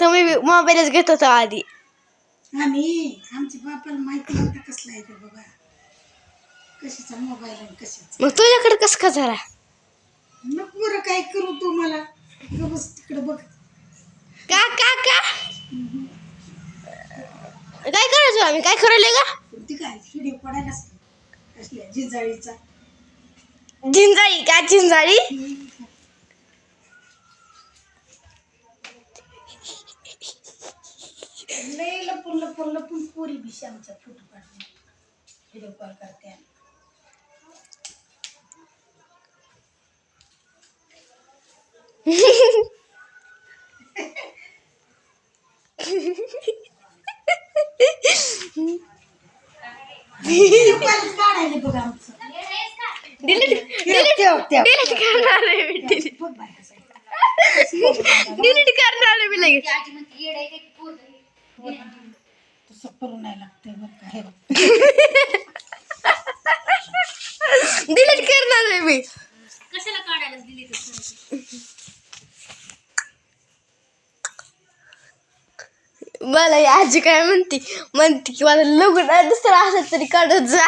तुम्ही मोबाईलच घेत होता आधी. आमच्या बापाला माहिती नव्हतं कसला आहे ते बाबा, कशाचा मोबाईल आणि कशाचा. मग तुझ्याकडे कस का झाला? नको बरं काय करू तू मला, बस तिकडे बघ. का का का काय करायचो आम्ही, काय करायला का? ती काय व्हिडिओ पडायला कसल्या जिजाळीचा. झिंजाळी का झिंजाळी? लय लपून पोरी बिशी आमच्या फोटो काढले, व्हिडिओ कॉल करते. व्हिडिओ कॉल काढायला बघ आमचं. डिलीट करणार आहे मी, डिलीट करणार आहे मी लगेच. तसं करू नाही लागतंय बघ का, हे बघ. डिलीट करणार आहे मी. कशाला काढायला डिलीट? मला आजी काय म्हणती की माझं लग्न दुसरं असेल तरी काढत जा.